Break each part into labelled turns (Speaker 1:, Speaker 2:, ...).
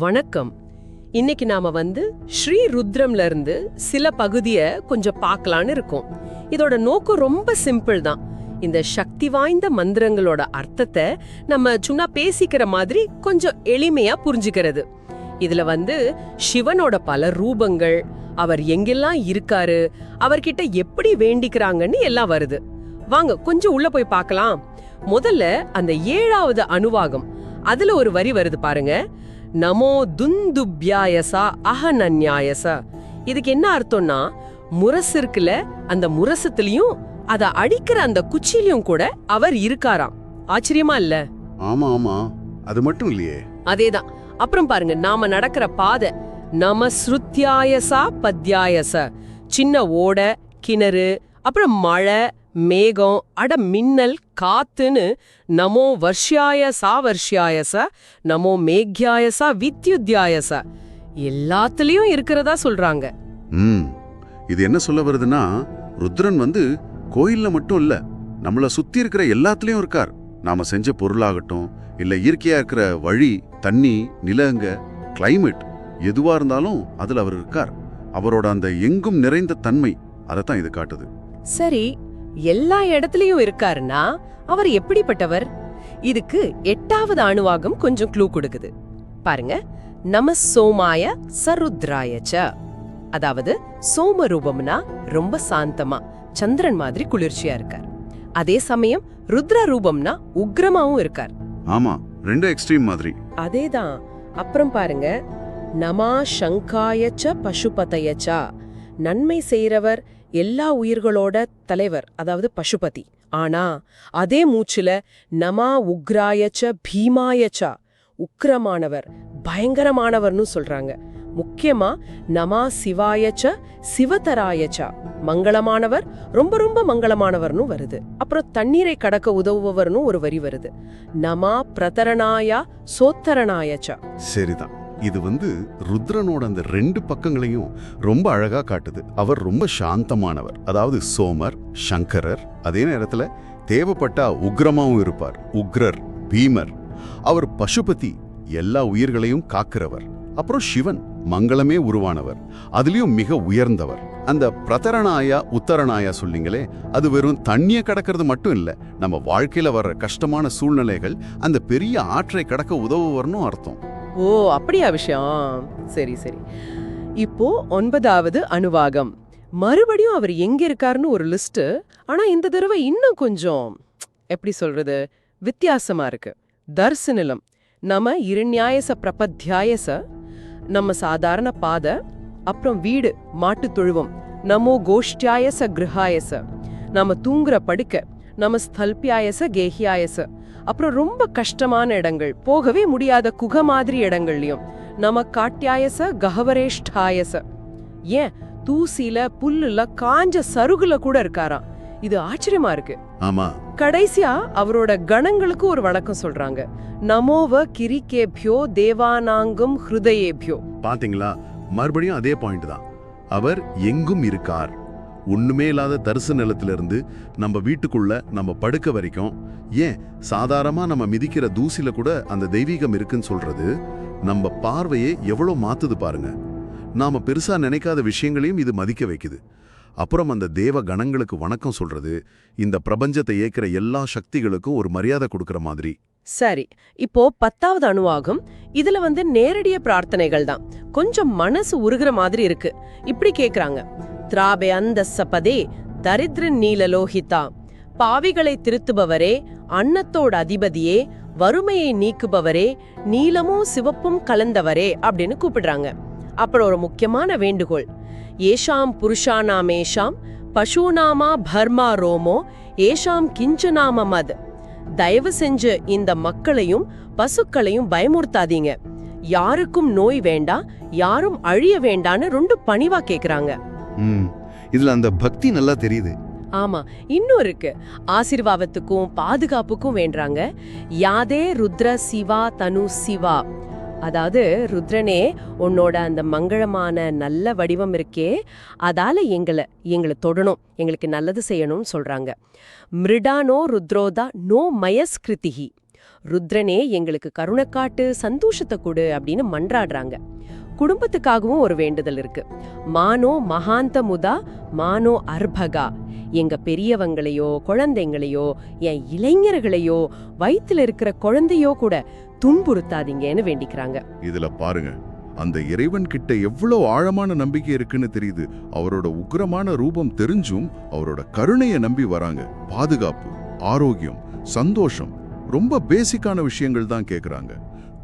Speaker 1: வணக்கம். இன்னைக்கு நாம ஸ்ரீ ருத்ரம்ல இருந்து சில பகுதிய கொஞ்சம் பார்க்கலான்னு இருக்கோம். இதோட நோக்கம் ரொம்ப சிம்பிள் தான். இந்த சக்தி வாய்ந்த மந்திரங்களோட அர்த்தத்தை நம்ம சும்மா பேசிக்கிற மாதிரி கொஞ்சம் எளிமையா புரிஞ்சுக்கிறது. இதுல சிவனோட பல ரூபங்கள், அவர் எங்கெல்லாம் இருக்காரு, அவர்கிட்ட எப்படி வேண்டிக்கிறாங்கன்னு எல்லாம் வருது. வாங்க கொஞ்சம் உள்ள போய் பார்க்கலாம். முதல்ல அந்த 7வது அனுவாகம், அதுல ஒரு வரி வருது பாருங்க. நமோ துந்துப்யாயசா அஹனன்யாயச. இதுக்கு என்ன அர்த்தம்னா, முரசு இருக்குல்ல, அந்த முரசத்துலயும் அத அடிக்கிற அந்த குச்சிலையும் கூட அவர் இருக்காராம். ஆச்சரியமா இல்ல?
Speaker 2: ஆமா ஆமா, அது மட்டும் இல்லையே.
Speaker 1: அதேதான். அப்புறம் பாருங்க, நாம நடக்கிற பாதை நம ஸ்ருத்யாயசா பத்யாயச. சின்ன ஓட, கிணறு, அப்புறம் மழை, மேகம், மின்னல், காத்துன்னு நமோ வர்ஷ்யாய சாவர்ஷ்யாயச, நமோ மேக்யாயசா வித்யுத்யாயச எல்லாத்துலயும் இருக்கிறதா சொல்றாங்க.
Speaker 2: இது என்ன சொல்ல வருதுன்னா, ருத்ரன் கோயில்ல மட்டும் இல்ல, நம்மள சுத்தி இருக்கிற எல்லாத்துலயும் இருக்கார். நாம செஞ்ச பொருளாகட்டும், இல்ல இயற்கையா இருக்கிற வழி, தண்ணி, நிலங்க, கிளைமேட் எதுவா இருந்தாலும் அதுல அவர் இருக்கார். அவரோட அந்த எங்கும் நிறைந்த தன்மை, அதைத்தான் இது காட்டுது.
Speaker 1: சரி, எல்லா இடத்துலயும் இருக்காருன்னா அவர் எப்படிப்பட்டவர்? இதுக்கு 8வது அணுவாகம் கொஞ்சம் க்ளூ கொடுக்குது பாருங்க. நம சோமாய சருத்ராயச்ச. அதாவது சோம ரூபம்னா ரொம்ப சாந்தமா, சந்திரன் மாதிரி குளிர்ச்சியா இருக்கார். அதே சமயம் ருத்ர ரூபம்னா உக்ரமாவும் இருக்கார்.
Speaker 2: ஆமா, ரெண்டு எக்ஸ்ட்ரீம் மாதிரி.
Speaker 1: அதேதான். அப்புறம் பாருங்க, நமா சங்காயச்ச பசுபதயச்ச. நன்மை செய்யறவர், எல்லா உயிர்களோட தலைவர், அதாவது பசுபதி. ஆனா அதே மூச்சுல நமா உக்ராயச்ச பீமாயச்ச, உக்கிரமானவர், பயங்கரமானவர்னு சொல்றாங்க. முக்கியமா நமா சிவாயச்ச சிவதராயச்ச, மங்களமானவர், ரொம்ப ரொம்ப மங்களமானவர்னு வருது. அப்புறம் தண்ணீரை கடக்க உதவுபவர்னு ஒரு வரி வருது. நமா பிரதரணாயா சோத்தரணாயச்ச.
Speaker 2: சரிதான். இது ருத்ரனோட அந்த ரெண்டு பக்கங்களையும் ரொம்ப அழகா காட்டுது. அவர் ரொம்ப சாந்தமானவர், அதாவது சோமர், சங்கரர். அதே நேரத்துல தேவைப்பட்டா உக்ரமாவும் இருப்பார், உக்ரர், பீமர். அவர் பசுபதி, எல்லா உயிர்களையும் காக்கிறவர். அப்புறம் சிவன், மங்களமே உருவானவர், அதுலயும் மிக உயர்ந்தவர். அந்த பிரதரணாயா உத்தரணாயா சொல்லிங்களே, அது வெறும் தண்ணிய கடக்கிறது மட்டும் இல்ல, நம்ம வாழ்க்கையில வர்ற கஷ்டமான சூழ்நிலைகள், அந்த பெரிய ஆற்றை கடக்க உதவுவர்னு அர்த்தம்.
Speaker 1: ஓ, அப்படியா விஷயம்? சரி சரி. இப்போ 9வது அணுவாகம். மறுபடியும் அவர் எங்க இருக்காருன்னு ஒரு லிஸ்ட். ஆனா இந்த தடவை இன்னும் கொஞ்சம் எப்படி சொல்றது, வித்தியாசமா இருக்கு. தர்சனிலம் நம்ம இரண்யாயச பிரபத்யாயச, நம்ம சாதாரண பாதை. அப்புறம் வீடு, மாட்டு தொழுவம், நமோ கோஷ்டியாயச கிரகாயச. நம்ம தூங்குற படுக்க, நம்ம ஸ்தல்பியாயச கேஹியாயச. அப்புறம் ரொம்ப கஷ்டமான இடங்கள், போகவே முடியாத குகை மாதிரி இடங்கள்லயும் நம்ம காட்டியாயச கஹவரேஷ்டாயச. ஏன் தூசில, புல்லுல, காஞ்ச சருகுல கூட இருக்காராம். இது ஆச்சரியமா இருக்கு.
Speaker 2: ஆமா.
Speaker 1: கடைசியா அவரோட கணங்களுக்கு ஒரு வணக்கம் சொல்றாங்க. நமோவ கிரிகேபியோ தேவானாங்கம் ஹிருதயேபியோ.
Speaker 2: பாத்தீங்களா, மறுபடியும் அதே பாயிண்ட் தான். அவர் எங்கும் இருக்கார். ஒண்ணுமே இல்லாத தரிசு நிலத்திலிருந்து நம்ம வீட்டுக்குள்ள, நம்ம படுக்க வரைக்கும், ஏன் சாதாரணமா நம்ம மிதிக்கிற தூசில கூட அந்த தெய்வீகம் இருக்குன்னு சொல்றது நம்ம பார்வையே எவ்வளவு மாத்துது பாருங்க. நாம பெருசா நினைக்காத விஷயங்களையும் இது மதிக்க வைக்குது. அப்புறம் அந்த தேவ கணங்களுக்கு வணக்கம் சொல்றது, இந்த பிரபஞ்சத்தை ஏக்கிற எல்லா சக்திகளுக்கும் ஒரு மரியாதை கொடுக்கற மாதிரி.
Speaker 1: சரி, இப்போ 10வது அணுவாகும். இதுல நேரடிய பிரார்த்தனைகள் தான். கொஞ்சம் மனசு உருகிற மாதிரி இருக்கு. இப்படி கேக்குறாங்க. திராபே அந்த சபதே தரித்ர நீலலோகிதா. பாவிகளை திருத்துபவரே, அன்னத்தோட அதிபதியே, வறுமையை நீக்குபவரே, நீலமும் சிவப்பும் கலந்தவரே அப்படின்னு கூப்பிடுறாங்க. அப்புறம் ஒரு முக்கியமான வேண்டுகோள். ஏஷாம் புருஷானாமேஷாம் பசூனாமா பர்மா ரோமோ ஏஷாம் கிஞ்சநாம மத். தயவு செஞ்சு இந்த மக்களையும் பசுக்களையும் பயமுறுத்தாதீங்க. யாருக்கும் நோய் வேண்டாம், யாரும் அழிய வேண்டான்னு ரொம்ப பணிவா கேக்குறாங்க.
Speaker 2: இதுல அந்த பக்தி நல்லா தெரியுது.
Speaker 1: ஆமா, இன்னும் இருக்கு. ஆசீர்வாதத்துக்கும் பாதுகாப்புக்கும் வேண்டாங்க. யாதே ருத்ர சிவா தனு சிவா. அதாவது ருத்ரனே, உன்னோட அந்த மங்களமான நல்ல வடிவம் இருக்கே, அதால எங்களை தொடணும், எங்களுக்கு நல்லது செய்யணும்னு சொல்றாங்க. மிருடானோ ருத்ரோதா நோ மயஸ்கிருதிஹி. ருத்ரனே எங்களுக்கு கருணை காட்டு, சந்தோஷத்தை கொடு அப்படின்னு மன்றாடுறாங்க. குடும்பத்துக்காகவும் ஒரு வேண்டுதல் இருக்கு. மானோ மகாந்த முதா மானோ அர்பகா, எங்க பெரியவங்களையோ குழந்தைங்களையோ என் இளைஞர்களையோ வயித்துல இருக்கிற குழந்தையோ கூட துன்புறுத்தாதீங்கன்னு வேண்டிக்கிறாங்க.
Speaker 3: இதுல பாருங்க, அந்த இறைவன் கிட்ட எவ்வளவு ஆழமான நம்பிக்கை இருக்குன்னு தெரியுது. அவரோட உக்கிரமான ரூபம் தெரிஞ்சும் அவரோட கருணையை நம்பி வராங்க. பாதுகாப்பு, ஆரோக்கியம், சந்தோஷம், ரொம்ப பேசிக்கான விஷயங்கள் தான் கேக்குறாங்க.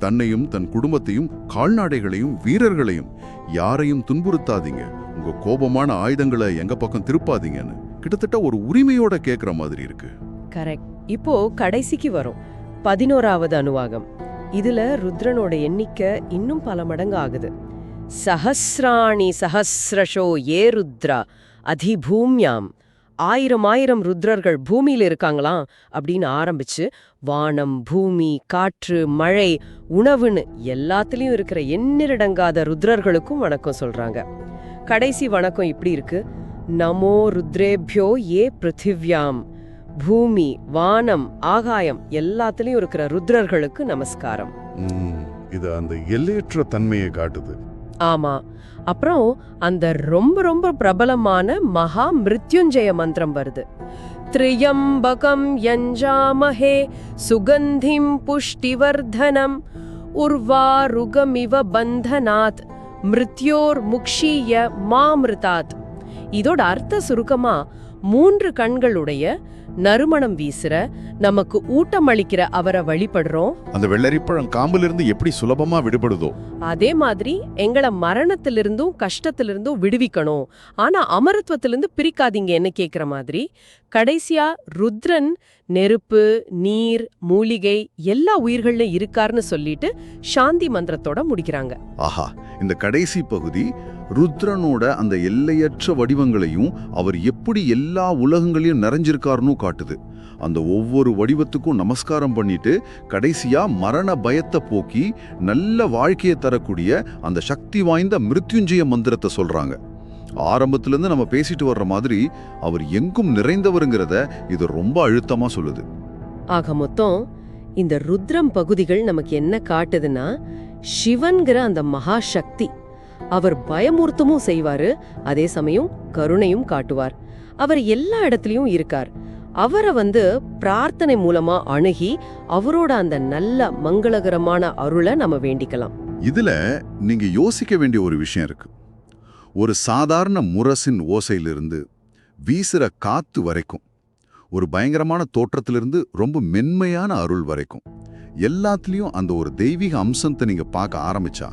Speaker 3: தன்னையும் தன் குடும்பத்தையும் கால்நடைகளையும் வீரர்களையும் யாரையும் துன்புறுத்தாதீங்க, உங்க கோபமான ஆயுதங்களை எங்க பக்கம் திருப்பாதீங்கன்னு கிட்டத்தட்ட ஒரு உரிமையோட கேக்குற மாதிரி இருக்கு.
Speaker 1: கரெக்ட். இப்போ கடைசிக்கு வரும் 11வது அனுவாகம். இதுல ருத்ரனோட எண்ணிக்கை இன்னும் பல மடங்கு ஆகுது. சஹஸ்ராணி சஹஸ்ரஷோ ஏ ருத்ரா அதிபூம்யாம், 1000 ருத்ரர்கள் பூமியில இருக்காங்களாம் அப்படின்னு ஆரம்பிச்சு வானம், பூமி, காற்று, மழை, உணவுன்னு எல்லாத்துலயும் இருக்கிற எண்ணிரடங்காத ருத்ரர்களுக்கும் வணக்கம் சொல்றாங்க. கடைசி வணக்கம் இப்படி இருக்கு: நமோ ருத்ரேபியோ ஏ பிருத்திவ்யாம், பூமி, வானம், ஆகாயம் எல்லாத்துலயும் இருக்கிற ருத்ரர்களுக்கு நமஸ்காரம்.
Speaker 3: இது அந்த எல்லையற்ற தன்மையை காட்டுது.
Speaker 1: ஆமா. அப்புறம் அந்த ரொம்ப ரொம்ப பிரபலமான மகா மிருத்யுஞ்சய மந்திரம் வருது. த்ரியம்பகம் யஞ்சாமஹே சுகந்திம் புஷ்டிவர்தனம் உர்வாருகமிவ பந்தனாத் மிருத்யோர் முக்ஷீய மாமிருதாத். இதோட அர்த்த சுருக்கமா 3 கண்களுடைய, நறுமணம் வீசுற, நமக்கு ஊட்டம் அளிக்கிற அவரை வழிபடுறோம்.
Speaker 3: அந்த வெள்ளரிப்பழம் காம்பிலிருந்து எப்படி சுலபமா விடுபடுதோ
Speaker 1: அதே மாதிரி எங்களை மரணத்திலிருந்தும் கஷ்டத்திலிருந்தும் விடுவிக்கணும், ஆனா அமரத்துவத்திலிருந்து பிரிக்காதீங்கன்னு கேக்குற மாதிரி கடைசியா ருத்ரன் நெருப்பு, நீர், மூலிகை எல்லா உயிர்கள்ல இருக்காருன்னு சொல்லிட்டு சாந்தி மந்திரத்தோட முடிக்கிறாங்க.
Speaker 3: ஆஹா, இந்த கடைசி பகுதி ருத்ரனோட அந்த எல்லையற்ற வடிவங்களையும் அவர் எப்படி எல்லா உலகங்களையும் நிறைஞ்சிருக்காருன்னு காட்டுது. அந்த ஒவ்வொரு வடிவத்துக்கும் நமஸ்காரம் பண்ணிட்டு கடைசியா மரண பயத்தை போக்கி நல்ல வாழ்க்கையை தரக்கூடிய அந்த சக்தி வாய்ந்த மிருத்யுஞ்சய மந்திரத்தை சொல்றாங்க. ஆரம்பத்திலிருந்து நம்ம பேசிட்டு வர்ற மாதிரி அவர் எங்கும் நிறைந்தவருங்கிறத இது ரொம்ப அழுத்தமா சொல்லுது.
Speaker 1: ஆக மொத்தம் இந்த ருத்ரம் பகுதிகள் நமக்கு என்ன காட்டுதுன்னா, சிவன்கிற அந்த மகா சக்தி அவர் பயமுறுத்தமும் செய்வாரு, அதே சமயம் கருணையும் காட்டுவார். அவர் எல்லா இடத்துலயும் இருக்கார். அவரை பிரார்த்தனை மூலமா அணுகி அவரோட அந்த நல்ல மங்களகரமான அருளை நம்ம வேண்டிக்கலாம்.
Speaker 3: இதுல நீங்க யோசிக்க வேண்டிய ஒரு விஷயம் இருக்கு. ஒரு சாதாரண முரசின் ஓசையிலிருந்து வீசுற காத்து வரைக்கும், ஒரு பயங்கரமான தோற்றத்திலிருந்து ரொம்ப மென்மையான அருள் வரைக்கும், எல்லாத்துலயும் அந்த ஒரு தெய்வீக அம்சத்தை நீங்க பார்க்க ஆரம்பிச்சா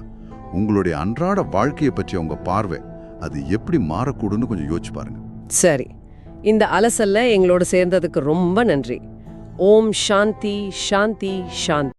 Speaker 3: உங்களுடைய அன்றாட வாழ்க்கையை பற்றிய உங்க பார்வை அது எப்படி மாறக்கூடுன்னு கொஞ்சம் யோசிச்சு பாருங்க.
Speaker 1: சரி, இந்த அலசல்ல எங்களோட சேர்ந்ததுக்கு ரொம்ப நன்றி. ஓம் சாந்தி சாந்தி சாந்தி.